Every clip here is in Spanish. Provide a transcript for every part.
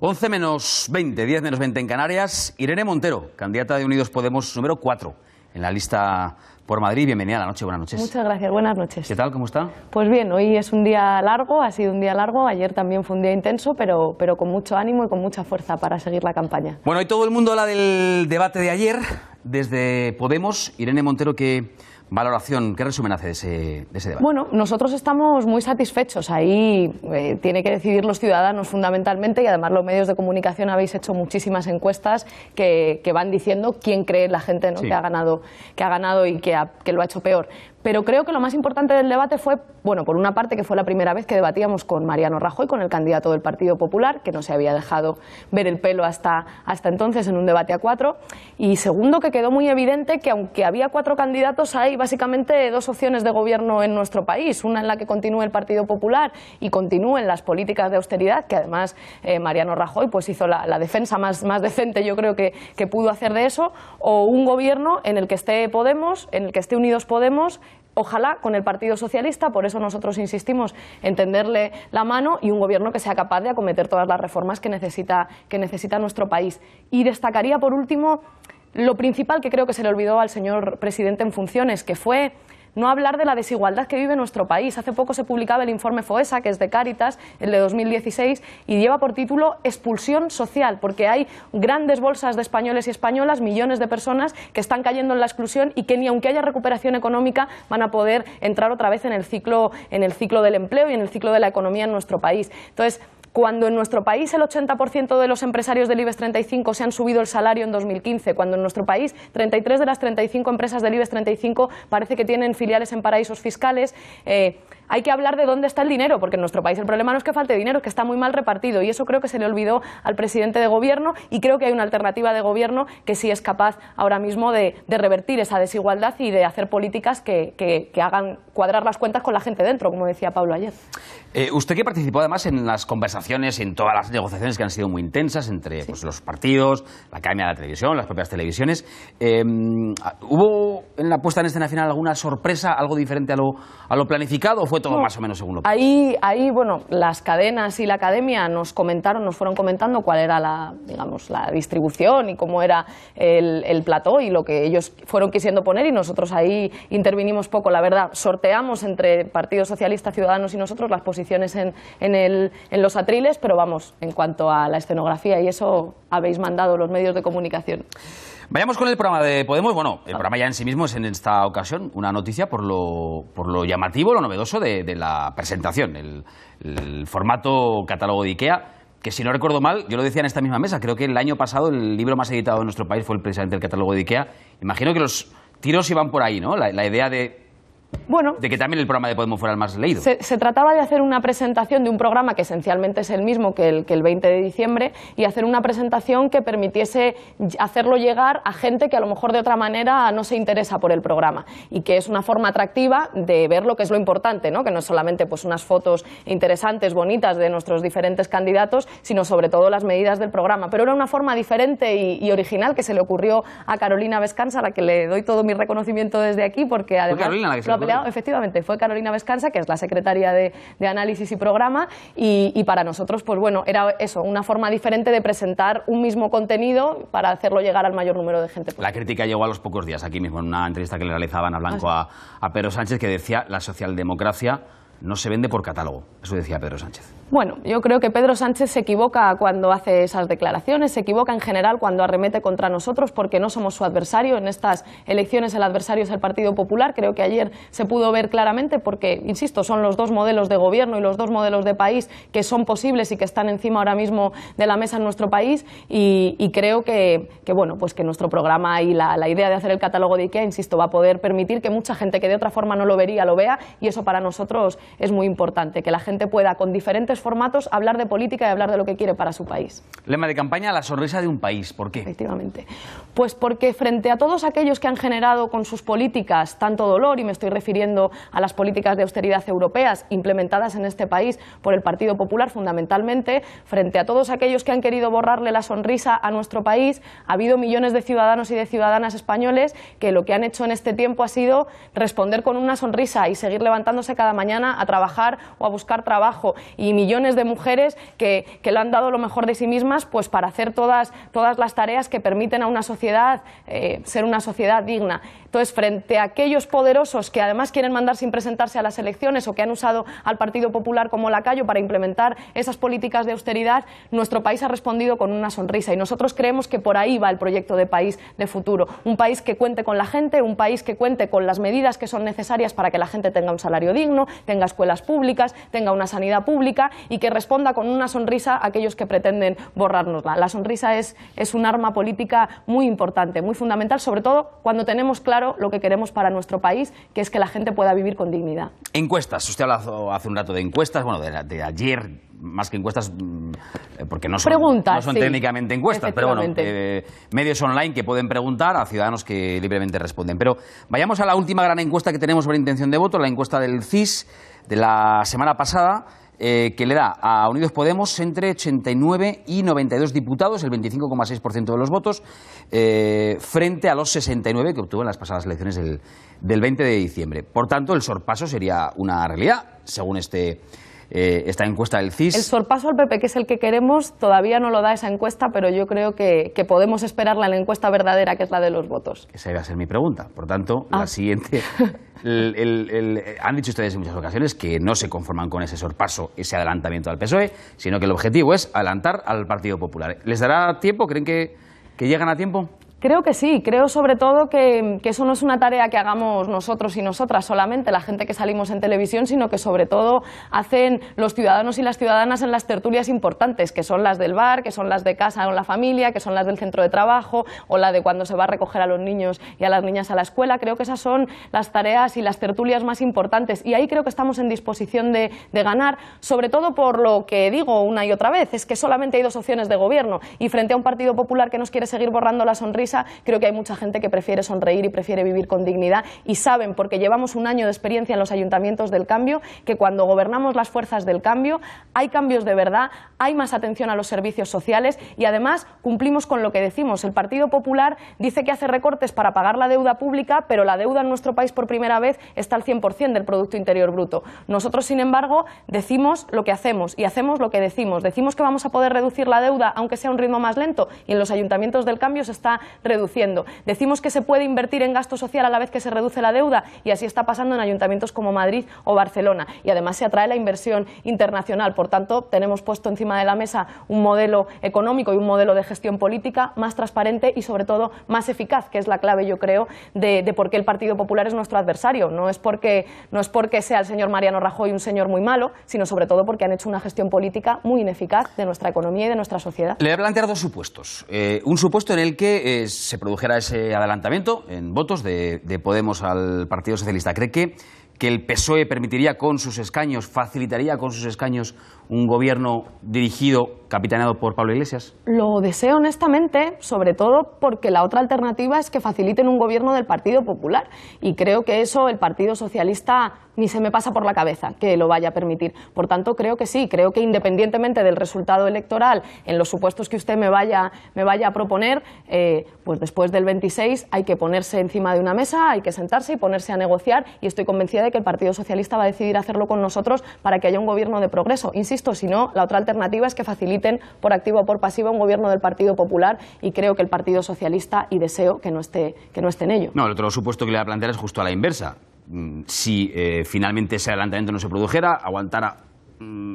11 menos 20, 10 menos 20 en Canarias. Irene Montero, candidata de Unidos Podemos número 4 en la lista por Madrid. Bienvenida a La Noche, buenas noches. Muchas gracias, buenas noches. ¿Qué tal, cómo está? Pues bien, hoy es un día largo, ha sido un día largo, ayer también fue un día intenso, pero con mucho ánimo y con mucha fuerza para seguir la campaña. Bueno, hoy todo el mundo habla del debate de ayer, desde Podemos. Irene Montero, ¿qué valoración, qué resumen hace de ese debate? Bueno, nosotros estamos muy satisfechos. Ahí tiene que decidir los ciudadanos fundamentalmente, y además los medios de comunicación habéis hecho muchísimas encuestas que van diciendo quién cree la gente, ¿no? Sí, que ha ganado y que lo ha hecho peor. Pero creo que lo más importante del debate fue, bueno, por una parte que fue la primera vez que debatíamos con Mariano Rajoy, con el candidato del Partido Popular, que no se había dejado ver el pelo hasta entonces en un debate a 4. Y segundo, que quedó muy evidente que aunque había 4 candidatos, hay básicamente 2 opciones de gobierno en nuestro país. Una en la que continúe el Partido Popular y continúen las políticas de austeridad, que además Mariano Rajoy pues hizo la defensa más decente, yo creo que pudo hacer de eso, o un gobierno en el que esté Podemos, en el que esté Unidos Podemos, ojalá con el Partido Socialista. Por eso nosotros insistimos en tenderle la mano, y un gobierno que sea capaz de acometer todas las reformas que necesita nuestro país. Y destacaría por último lo principal que creo que se le olvidó al señor presidente en funciones, que fue no hablar de la desigualdad que vive nuestro país. Hace poco se publicaba el informe FOESA, que es de Cáritas, el de 2016, y lleva por título Expulsión social, porque hay grandes bolsas de españoles y españolas, millones de personas que están cayendo en la exclusión y que ni aunque haya recuperación económica van a poder entrar otra vez en el ciclo del empleo y en el ciclo de la economía en nuestro país. Entonces, cuando en nuestro país el 80% de los empresarios del IBEX 35 se han subido el salario en 2015, cuando en nuestro país 33 de las 35 empresas del IBEX 35 parece que tienen filiales en paraísos fiscales, hay que hablar de dónde está el dinero, porque en nuestro país el problema no es que falte dinero, es que está muy mal repartido, y eso creo que se le olvidó al presidente de gobierno, y creo que hay una alternativa de gobierno que sí es capaz ahora mismo de revertir esa desigualdad y de hacer políticas que hagan cuadrar las cuentas con la gente dentro, como decía Pablo ayer. Usted, que participó además en las conversaciones y en todas las negociaciones que han sido muy intensas entre pues, los partidos, la Academia de la Televisión, las propias televisiones, ¿hubo en la puesta en escena final alguna sorpresa, algo diferente a lo planificado, o fue todo más o menos según lo que... Ahí, bueno, las cadenas y la Academia nos fueron comentando cuál era la distribución y cómo era el plató y lo que ellos fueron quisiendo poner, y nosotros ahí intervinimos poco, la verdad. Sorteamos entre Partido Socialista, Ciudadanos y nosotros las posiciones en los atriles, pero vamos, en cuanto a la escenografía y eso, habéis mandado los medios de comunicación. Vayamos con el programa de Podemos. Bueno, el programa ya en sí mismo es en esta ocasión una noticia por lo llamativo, lo novedoso de la presentación, el formato catálogo de IKEA, que si no recuerdo mal, yo lo decía en esta misma mesa, creo que el año pasado el libro más editado en nuestro país fue precisamente el catálogo de IKEA. Imagino que los tiros iban por ahí, ¿no? La idea de que también el programa de Podemos fuera el más leído. Se trataba de hacer una presentación de un programa que esencialmente es el mismo que el 20 de diciembre, y hacer una presentación que permitiese hacerlo llegar a gente que a lo mejor de otra manera no se interesa por el programa, y que es una forma atractiva de ver lo que es lo importante, ¿no? Que no es solamente pues unas fotos interesantes, bonitas de nuestros diferentes candidatos, sino sobre todo las medidas del programa. Pero era una forma diferente y original que se le ocurrió a Carolina Vescansa, a la que le doy todo mi reconocimiento desde aquí, porque además... Carolina la que se efectivamente, fue Carolina Vescansa, que es la secretaria de Análisis y Programa, y para nosotros, pues bueno, era eso, una forma diferente de presentar un mismo contenido para hacerlo llegar al mayor número de gente posible. La crítica llegó a los pocos días, aquí mismo, en una entrevista que le realizaba Ana Blanco a Pedro Sánchez, que decía: la socialdemocracia no se vende por catálogo. Eso decía Pedro Sánchez. Bueno, yo creo que Pedro Sánchez se equivoca cuando hace esas declaraciones, se equivoca en general cuando arremete contra nosotros, porque no somos su adversario. En estas elecciones el adversario es el Partido Popular. Creo que ayer se pudo ver claramente, porque, insisto, son los 2 modelos de gobierno y los 2 modelos de país que son posibles y que están encima ahora mismo de la mesa en nuestro país, y creo que bueno, pues que nuestro programa y la idea de hacer el catálogo de IKEA, insisto, va a poder permitir que mucha gente que de otra forma no lo vería, lo vea, y eso para nosotros es muy importante, que la gente pueda, con diferentes formatos, hablar de política y hablar de lo que quiere para su país. Lema de campaña: la sonrisa de un país. ¿Por qué? Efectivamente. Pues porque frente a todos aquellos que han generado con sus políticas tanto dolor, y me estoy refiriendo a las políticas de austeridad europeas implementadas en este país por el Partido Popular fundamentalmente, frente a todos aquellos que han querido borrarle la sonrisa a nuestro país, ha habido millones de ciudadanos y de ciudadanas españoles que lo que han hecho en este tiempo ha sido responder con una sonrisa y seguir levantándose cada mañana a trabajar o a buscar trabajo, y millones de mujeres que lo han dado lo mejor de sí mismas pues para hacer todas las tareas que permiten a una sociedad ser una sociedad digna. Entonces, frente a aquellos poderosos que además quieren mandar sin presentarse a las elecciones o que han usado al Partido Popular como lacayo para implementar esas políticas de austeridad, nuestro país ha respondido con una sonrisa, y nosotros creemos que por ahí va el proyecto de país de futuro. Un país que cuente con la gente, un país que cuente con las medidas que son necesarias para que la gente tenga un salario digno, tenga escuelas públicas, tenga una sanidad pública, y que responda con una sonrisa a aquellos que pretenden borrárnosla. La sonrisa es un arma política muy importante, muy fundamental, sobre todo cuando tenemos claro lo que queremos para nuestro país, que es que la gente pueda vivir con dignidad. Encuestas. Usted habló hace un rato de encuestas, bueno, de ayer, más que encuestas, porque no son técnicamente encuestas, pero bueno, medios online que pueden preguntar a ciudadanos que libremente responden. Pero vayamos a la última gran encuesta que tenemos sobre intención de voto, la encuesta del CIS de la semana pasada, que le da a Unidos Podemos entre 89 y 92 diputados, el 25,6% de los votos, frente a los 69 que obtuvo en las pasadas elecciones del 20 de diciembre. Por tanto, el sorpaso sería una realidad, según esta encuesta del CIS. El sorpaso al PP, que es el que queremos, todavía no lo da esa encuesta, pero yo creo que podemos esperarla en la encuesta verdadera, que es la de los votos. Esa iba a ser mi pregunta. Por tanto, la siguiente... han dicho ustedes en muchas ocasiones que no se conforman con ese sorpaso, ese adelantamiento al PSOE, sino que el objetivo es adelantar al Partido Popular. ¿Les dará tiempo? ¿Creen que llegan a tiempo? Creo que sí, creo sobre todo que eso no es una tarea que hagamos nosotros y nosotras solamente, la gente que salimos en televisión, sino que sobre todo hacen los ciudadanos y las ciudadanas en las tertulias importantes, que son las del bar, que son las de casa o la familia, que son las del centro de trabajo, o la de cuando se va a recoger a los niños y a las niñas a la escuela. Creo que esas son las tareas y las tertulias más importantes, y ahí creo que estamos en disposición de ganar, sobre todo por lo que digo una y otra vez, es que solamente hay dos opciones de gobierno, y frente a un Partido Popular que nos quiere seguir borrando la sonrisa, creo que hay mucha gente que prefiere sonreír y prefiere vivir con dignidad, y saben, porque llevamos un año de experiencia en los ayuntamientos del cambio, que cuando gobernamos las fuerzas del cambio hay cambios de verdad, hay más atención a los servicios sociales, y además cumplimos con lo que decimos. El Partido Popular dice que hace recortes para pagar la deuda pública, pero la deuda en nuestro país por primera vez está al 100% del Producto Interior Bruto. Nosotros, sin embargo, decimos lo que hacemos y hacemos lo que decimos. Decimos que vamos a poder reducir la deuda, aunque sea a un ritmo más lento, y en los ayuntamientos del cambio se está reduciendo. Decimos que se puede invertir en gasto social a la vez que se reduce la deuda, y así está pasando en ayuntamientos como Madrid o Barcelona, y además se atrae la inversión internacional. Por tanto, tenemos puesto encima de la mesa un modelo económico y un modelo de gestión política más transparente y sobre todo más eficaz, que es la clave, yo creo, de por qué el Partido Popular es nuestro adversario. No es porque sea el señor Mariano Rajoy un señor muy malo, sino sobre todo porque han hecho una gestión política muy ineficaz de nuestra economía y de nuestra sociedad. Le voy a plantear dos supuestos. Un supuesto en el que se produjera ese adelantamiento en votos de Podemos al Partido Socialista. ¿Cree que el PSOE permitiría con sus escaños, facilitaría con sus escaños un gobierno dirigido, capitaneado por Pablo Iglesias? Lo deseo honestamente, sobre todo porque la otra alternativa es que faciliten un gobierno del Partido Popular, y creo que eso el Partido Socialista ni se me pasa por la cabeza que lo vaya a permitir. Por tanto, creo que sí, creo que independientemente del resultado electoral, en los supuestos que usted me vaya a proponer, pues después del 26 hay que ponerse encima de una mesa, hay que sentarse y ponerse a negociar, y estoy convencida de que el Partido Socialista va a decidir hacerlo con nosotros para que haya un gobierno de progreso. Insisto, si no, la otra alternativa es que faciliten por activa o por pasiva un gobierno del Partido Popular, y creo que el Partido Socialista, y deseo que no esté en ello. No, el otro supuesto que le voy a plantear es justo a la inversa. Si finalmente ese adelantamiento no se produjera, aguantara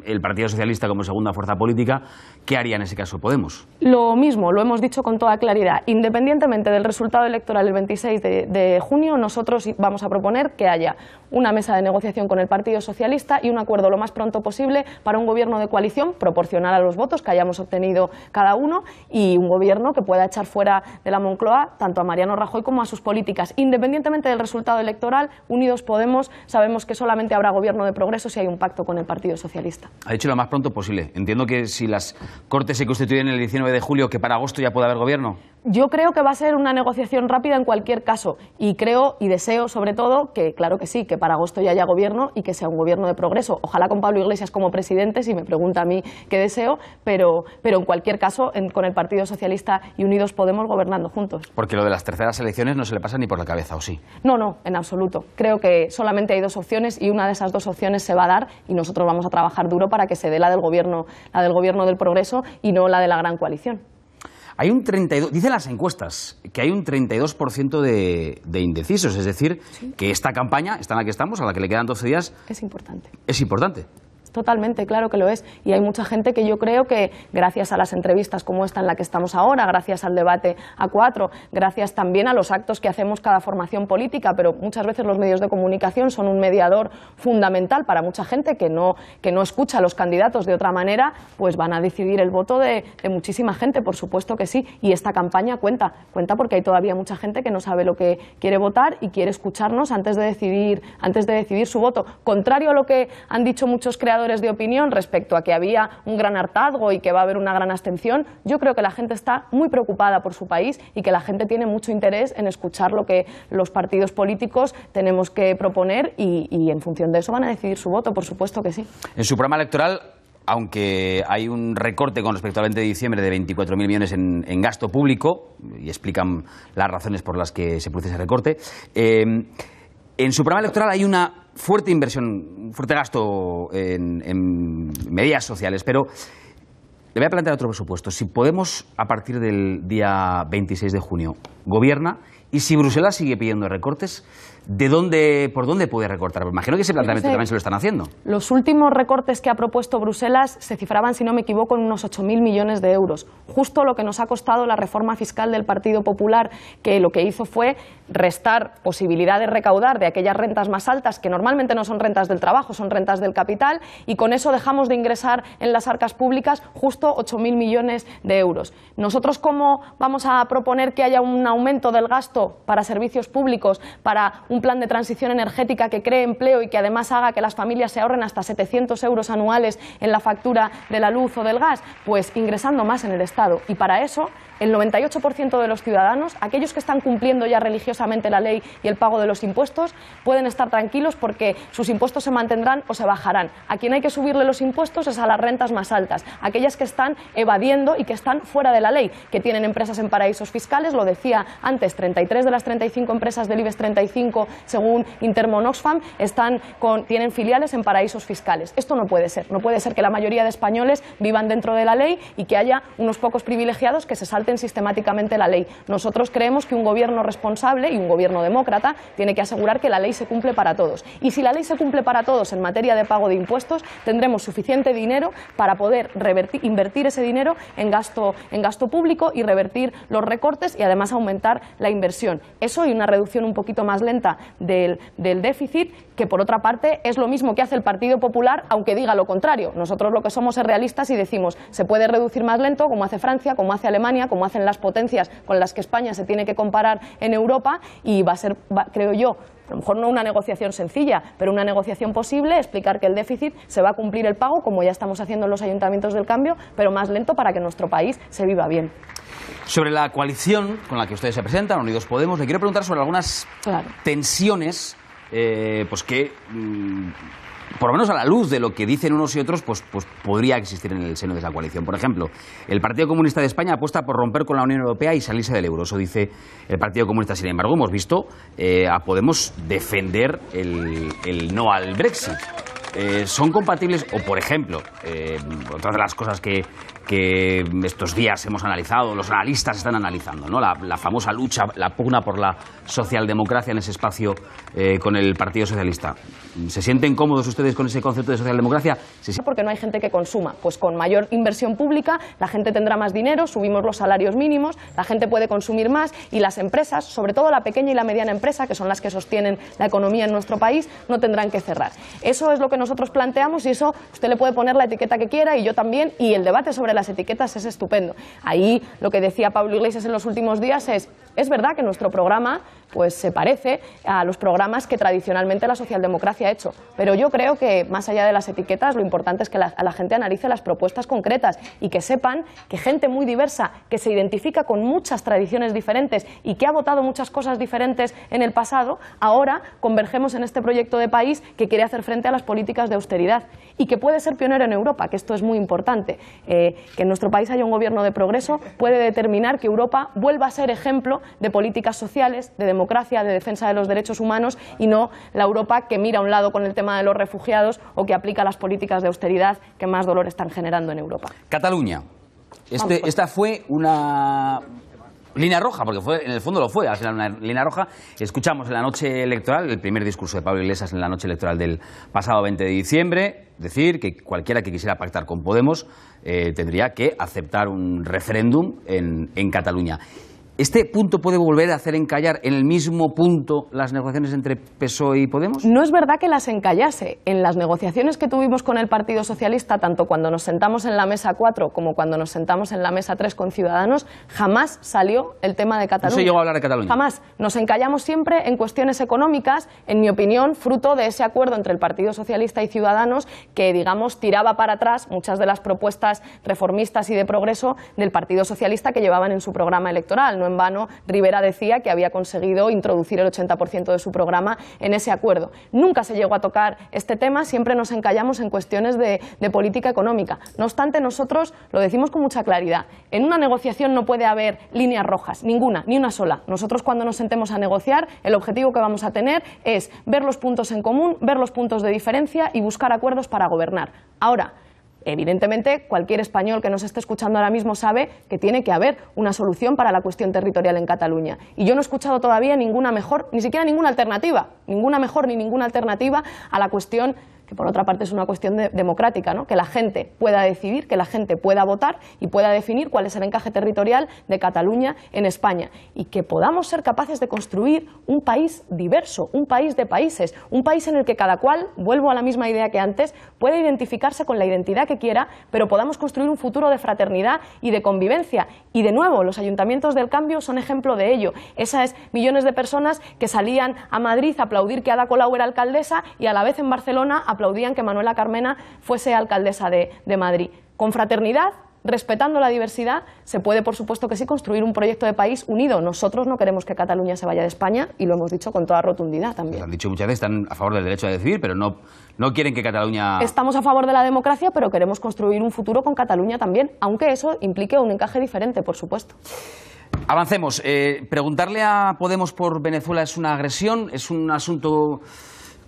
el Partido Socialista como segunda fuerza política, ¿qué haría en ese caso Podemos? Lo mismo, lo hemos dicho con toda claridad. Independientemente del resultado electoral el 26 de junio, nosotros vamos a proponer que haya una mesa de negociación con el Partido Socialista y un acuerdo lo más pronto posible para un gobierno de coalición proporcional a los votos que hayamos obtenido cada uno, y un gobierno que pueda echar fuera de la Moncloa tanto a Mariano Rajoy como a sus políticas. Independientemente del resultado electoral, Unidos Podemos sabemos que solamente habrá gobierno de progreso si hay un pacto con el Partido Socialista. Ha dicho lo más pronto posible. Entiendo que si las Cortes se constituyen el 19 de julio, que para agosto ya puede haber gobierno. Yo creo que va a ser una negociación rápida en cualquier caso y creo y deseo sobre todo que, claro que sí, que para agosto ya haya gobierno y que sea un gobierno de progreso. Ojalá con Pablo Iglesias como presidente, si me pregunta a mí qué deseo, pero en cualquier caso con el Partido Socialista y Unidos Podemos gobernando juntos. Porque lo de las terceras elecciones no se le pasa ni por la cabeza, ¿o sí? No, en absoluto. Creo que solamente hay dos opciones y una de esas dos opciones se va a dar y nosotros vamos a trabajar duro para que se dé la del gobierno del progreso y no la de la gran coalición. Hay un 32%, dicen las encuestas, que hay un 32% de indecisos, es decir, ¿sí? Que esta campaña, esta en la que estamos, a la que le quedan 12 días... Es importante. Es importante. Totalmente, claro que lo es. Y hay mucha gente que yo creo que gracias a las entrevistas como esta en la que estamos ahora, gracias al debate A4, gracias también a los actos que hacemos cada formación política, pero muchas veces los medios de comunicación son un mediador fundamental para mucha gente que no escucha a los candidatos de otra manera, pues van a decidir el voto de muchísima gente, por supuesto que sí. Y esta campaña cuenta porque hay todavía mucha gente que no sabe lo que quiere votar y quiere escucharnos antes de decidir su voto. Contrario a lo que han dicho muchos creadores de opinión respecto a que había un gran hartazgo y que va a haber una gran abstención, yo creo que la gente está muy preocupada por su país y que la gente tiene mucho interés en escuchar lo que los partidos políticos tenemos que proponer y en función de eso van a decidir su voto, por supuesto que sí. En su programa electoral, aunque hay un recorte con respecto al 20 de diciembre de 24.000 millones en gasto público, y explican las razones por las que se produce ese recorte, en su programa electoral hay una fuerte inversión, un fuerte gasto en medidas sociales, pero le voy a plantear otro presupuesto. Si Podemos, a partir del día 26 de junio, gobierna, y si Bruselas sigue pidiendo recortes, ¿por dónde puede recortar? Me imagino que ese planteamiento también se lo están haciendo. Los últimos recortes que ha propuesto Bruselas se cifraban, si no me equivoco, en unos 8.000 millones de euros. Justo lo que nos ha costado la reforma fiscal del Partido Popular, que lo que hizo fue restar posibilidad de recaudar de aquellas rentas más altas, que normalmente no son rentas del trabajo, son rentas del capital, y con eso dejamos de ingresar en las arcas públicas justo 8.000 millones de euros. Nosotros, ¿cómo vamos a proponer que haya un aumento del gasto para servicios públicos, para un plan de transición energética que cree empleo y que además haga que las familias se ahorren hasta 700 euros anuales en la factura de la luz o del gas? Pues ingresando más en el Estado. Y para eso, el 98% de los ciudadanos, aquellos que están cumpliendo ya religiosamente la ley y el pago de los impuestos, pueden estar tranquilos porque sus impuestos se mantendrán o se bajarán. A quien hay que subirle los impuestos es a las rentas más altas, aquellas que están evadiendo y que están fuera de la ley, que tienen empresas en paraísos fiscales, lo decía antes, 33 de las 35 empresas del IBEX 35, según Intermon Oxfam, tienen filiales en paraísos fiscales. Esto no puede ser que la mayoría de españoles vivan dentro de la ley y que haya unos pocos privilegiados que se salten sistemáticamente la ley. Nosotros creemos que un gobierno responsable y un gobierno demócrata tiene que asegurar que la ley se cumple para todos. Y si la ley se cumple para todos en materia de pago de impuestos, tendremos suficiente dinero para poder invertir ese dinero en gasto público y revertir los recortes y además aumentar la inversión. Eso y una reducción un poquito más lenta del déficit, que por otra parte es lo mismo que hace el Partido Popular, aunque diga lo contrario. Nosotros lo que somos es realistas y decimos, se puede reducir más lento, como hace Francia, como hace Alemania, como hacen las potencias con las que España se tiene que comparar en Europa, y va a ser, creo yo, a lo mejor no una negociación sencilla, pero una negociación posible, explicar que el déficit se va a cumplir el pago, como ya estamos haciendo en los ayuntamientos del cambio, pero más lento para que nuestro país se viva bien. Sobre la coalición con la que ustedes se presentan, Unidos Podemos, le quiero preguntar sobre algunas tensiones pues que, por lo menos a la luz de lo que dicen unos y otros, pues podría existir en el seno de esa coalición. Por ejemplo, el Partido Comunista de España apuesta por romper con la Unión Europea y salirse del euro. Eso dice el Partido Comunista. Sin embargo, hemos visto a Podemos defender el no al Brexit. ¿Son compatibles? O, por ejemplo, otra de las cosas que estos días hemos analizado, los analistas están analizando, ¿no? La famosa lucha, la pugna por la socialdemocracia en ese espacio con el Partido Socialista. ¿Se sienten cómodos ustedes con ese concepto de socialdemocracia? Porque no hay gente que consuma. Pues con mayor inversión pública la gente tendrá más dinero, subimos los salarios mínimos, la gente puede consumir más y las empresas, sobre todo la pequeña y la mediana empresa, que son las que sostienen la economía en nuestro país, no tendrán que cerrar. Eso es lo que nosotros planteamos y eso usted le puede poner la etiqueta que quiera y yo también, y el debate sobre las etiquetas es estupendo. Ahí lo que decía Pablo Iglesias en los últimos días es verdad que nuestro programa pues se parece a los programas que tradicionalmente la socialdemocracia ha hecho, pero yo creo que más allá de las etiquetas lo importante es que a la gente analice las propuestas concretas y que sepan que gente muy diversa, que se identifica con muchas tradiciones diferentes y que ha votado muchas cosas diferentes en el pasado, ahora convergemos en este proyecto de país que quiere hacer frente a las políticas de austeridad y que puede ser pionero en Europa, que esto es muy importante. Que en nuestro país haya un gobierno de progreso puede determinar que Europa vuelva a ser ejemplo de políticas sociales, de democracia, de defensa de los derechos humanos y no la Europa que mira a un lado con el tema de los refugiados o que aplica las políticas de austeridad que más dolor están generando en Europa. Cataluña. Esta fue una línea roja, porque en el fondo lo fue, al final una línea roja. Escuchamos en la noche electoral, el primer discurso de Pablo Iglesias en la noche electoral del pasado 20 de diciembre, decir que cualquiera que quisiera pactar con Podemos tendría que aceptar un referéndum en Cataluña. ¿Este punto puede volver a hacer encallar en el mismo punto las negociaciones entre PSOE y Podemos? No es verdad que las encallase. En las negociaciones que tuvimos con el Partido Socialista, tanto cuando nos sentamos en la mesa 4 como cuando nos sentamos en la mesa 3 con Ciudadanos, jamás salió el tema de Cataluña. No se llegó a hablar de Cataluña. Jamás. Nos encallamos siempre en cuestiones económicas, en mi opinión, fruto de ese acuerdo entre el Partido Socialista y Ciudadanos que, digamos, tiraba para atrás muchas de las propuestas reformistas y de progreso del Partido Socialista que llevaban en su programa electoral. No en vano, Rivera decía que había conseguido introducir el 80% de su programa en ese acuerdo. Nunca se llegó a tocar este tema, siempre nos encallamos en cuestiones de política económica. No obstante, nosotros lo decimos con mucha claridad. En una negociación no puede haber líneas rojas, ninguna, ni una sola. Nosotros cuando nos sentemos a negociar, el objetivo que vamos a tener es ver los puntos en común, ver los puntos de diferencia y buscar acuerdos para gobernar. Ahora, evidentemente, cualquier español que nos esté escuchando ahora mismo sabe que tiene que haber una solución para la cuestión territorial en Cataluña. Y yo no he escuchado todavía ninguna mejor, ni siquiera ninguna alternativa, ninguna mejor ni ninguna alternativa a la cuestión que por otra parte es una cuestión democrática, ¿no? Que la gente pueda decidir, que la gente pueda votar y pueda definir cuál es el encaje territorial de Cataluña en España y que podamos ser capaces de construir un país diverso, un país de países, un país en el que cada cual, vuelvo a la misma idea que antes, pueda identificarse con la identidad que quiera, pero podamos construir un futuro de fraternidad y de convivencia. Y de nuevo, los ayuntamientos del cambio son ejemplo de ello. Esas millones de personas que salían a Madrid a aplaudir que Ada Colau era alcaldesa y a la vez en Barcelona aplaudían que Manuela Carmena fuese alcaldesa de Madrid. Con fraternidad, respetando la diversidad, se puede, por supuesto que sí, construir un proyecto de país unido. Nosotros no queremos que Cataluña se vaya de España y lo hemos dicho con toda rotundidad también. Lo han dicho muchas veces, están a favor del derecho a decidir, pero no quieren que Cataluña... Estamos a favor de la democracia, pero queremos construir un futuro con Cataluña también, aunque eso implique un encaje diferente, por supuesto. Avancemos. Preguntarle a Podemos por Venezuela es una agresión, es un asunto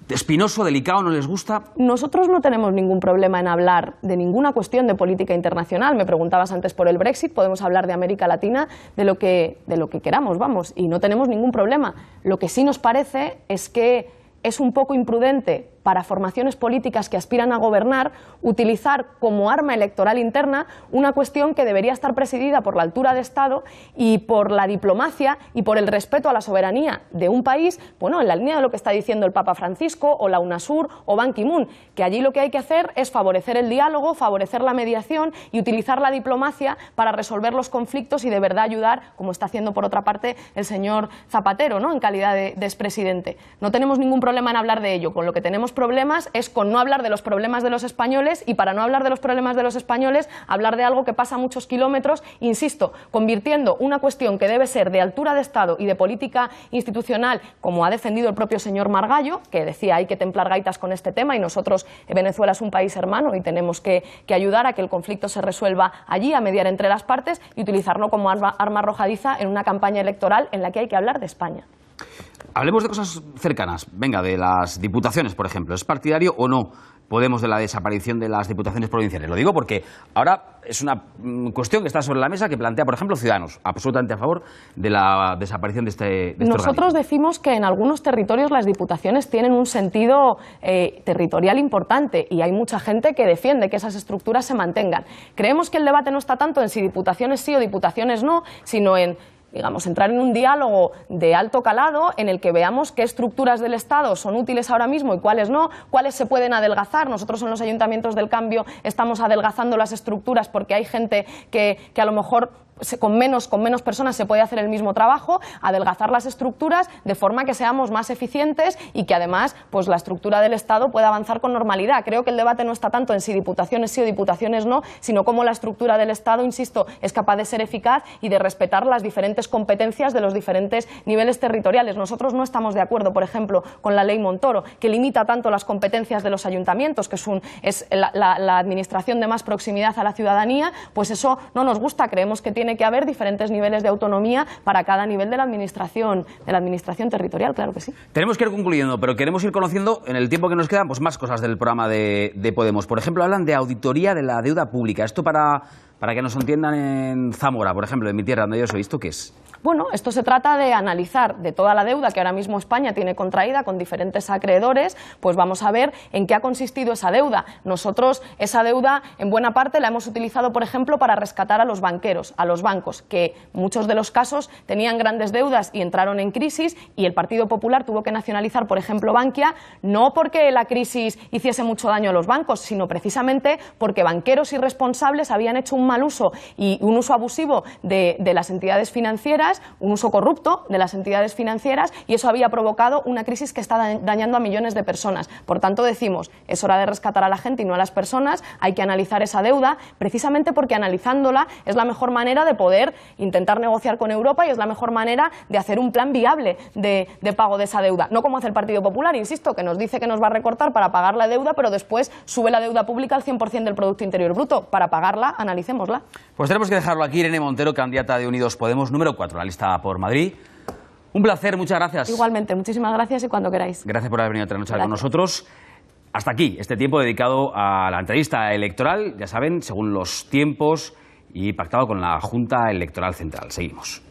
espinoso, delicado, ¿no les gusta? Nosotros no tenemos ningún problema en hablar de ninguna cuestión de política internacional. Me preguntabas antes por el Brexit, podemos hablar de América Latina, de lo que queramos, vamos, y no tenemos ningún problema. Lo que sí nos parece es que es un poco imprudente para formaciones políticas que aspiran a gobernar, utilizar como arma electoral interna una cuestión que debería estar presidida por la altura de Estado y por la diplomacia y por el respeto a la soberanía de un país, bueno, en la línea de lo que está diciendo el Papa Francisco o la UNASUR o Ban Ki-moon, que allí lo que hay que hacer es favorecer el diálogo, favorecer la mediación y utilizar la diplomacia para resolver los conflictos y de verdad ayudar, como está haciendo por otra parte el señor Zapatero, ¿no?, en calidad de expresidente. No tenemos ningún problema en hablar de ello, con lo que tenemos problemas es con no hablar de los problemas de los españoles y para no hablar de los problemas de los españoles, hablar de algo que pasa a muchos kilómetros, insisto, convirtiendo una cuestión que debe ser de altura de Estado y de política institucional, como ha defendido el propio señor Margallo, que decía hay que templar gaitas con este tema y nosotros, Venezuela es un país hermano y tenemos que ayudar a que el conflicto se resuelva allí, a mediar entre las partes y utilizarlo como arma arrojadiza en una campaña electoral en la que hay que hablar de España. Hablemos de cosas cercanas. Venga, de las diputaciones, por ejemplo. ¿Es partidario o no Podemos de la desaparición de las diputaciones provinciales? Lo digo porque ahora es una cuestión que está sobre la mesa que plantea, por ejemplo, Ciudadanos, absolutamente a favor de la desaparición de este Nosotros organismo. decimos que en algunos territorios las diputaciones tienen un sentido territorial importante y hay mucha gente que defiende que esas estructuras se mantengan. Creemos que el debate no está tanto en si diputaciones sí o diputaciones no, sino en digamos, entrar en un diálogo de alto calado en el que veamos qué estructuras del Estado son útiles ahora mismo y cuáles no, cuáles se pueden adelgazar. Nosotros en los ayuntamientos del Cambio estamos adelgazando las estructuras porque hay gente que a lo mejor con menos personas se puede hacer el mismo trabajo, adelgazar las estructuras de forma que seamos más eficientes y que además pues la estructura del Estado pueda avanzar con normalidad. Creo que el debate no está tanto en si diputaciones sí o diputaciones no, sino cómo la estructura del Estado, insisto, es capaz de ser eficaz y de respetar las diferentes competencias de los diferentes niveles territoriales. Nosotros no estamos de acuerdo, por ejemplo, con la ley Montoro, que limita tanto las competencias de los ayuntamientos, que es la administración de más proximidad a la ciudadanía, pues eso no nos gusta. Creemos que tiene que haber diferentes niveles de autonomía para cada nivel de la administración territorial, claro que sí. Tenemos que ir concluyendo, pero queremos ir conociendo en el tiempo que nos queda pues más cosas del programa de Podemos. Por ejemplo, hablan de auditoría de la deuda pública. Esto para que nos entiendan en Zamora, por ejemplo, en mi tierra, donde yo soy. ¿Esto qué es? Bueno, esto se trata de analizar de toda la deuda que ahora mismo España tiene contraída con diferentes acreedores, pues vamos a ver en qué ha consistido esa deuda. Nosotros esa deuda en buena parte la hemos utilizado, por ejemplo, para rescatar a los banqueros, a los bancos, que muchos de los casos tenían grandes deudas y entraron en crisis y el Partido Popular tuvo que nacionalizar, por ejemplo, Bankia, no porque la crisis hiciese mucho daño a los bancos, sino precisamente porque banqueros irresponsables habían hecho un mal uso y un uso abusivo de las entidades financieras, un uso corrupto de las entidades financieras, y eso había provocado una crisis que está dañando a millones de personas. Por tanto, decimos, es hora de rescatar a la gente y no a las personas, hay que analizar esa deuda, precisamente porque analizándola es la mejor manera de poder intentar negociar con Europa y es la mejor manera de hacer un plan viable de pago de esa deuda. No como hace el Partido Popular, insisto, que nos dice que nos va a recortar para pagar la deuda, pero después sube la deuda pública al 100% del Producto Interior Bruto. Para pagarla, analicémosla. Pues tenemos que dejarlo aquí. Irene Montero, candidata de Unidos Podemos, número 4, la lista por Madrid. Un placer, muchas gracias. Igualmente, muchísimas gracias y cuando queráis. Gracias por haber venido a noche con nosotros. Hasta aquí este tiempo dedicado a la entrevista electoral, ya saben, según los tiempos y pactado con la Junta Electoral Central. Seguimos.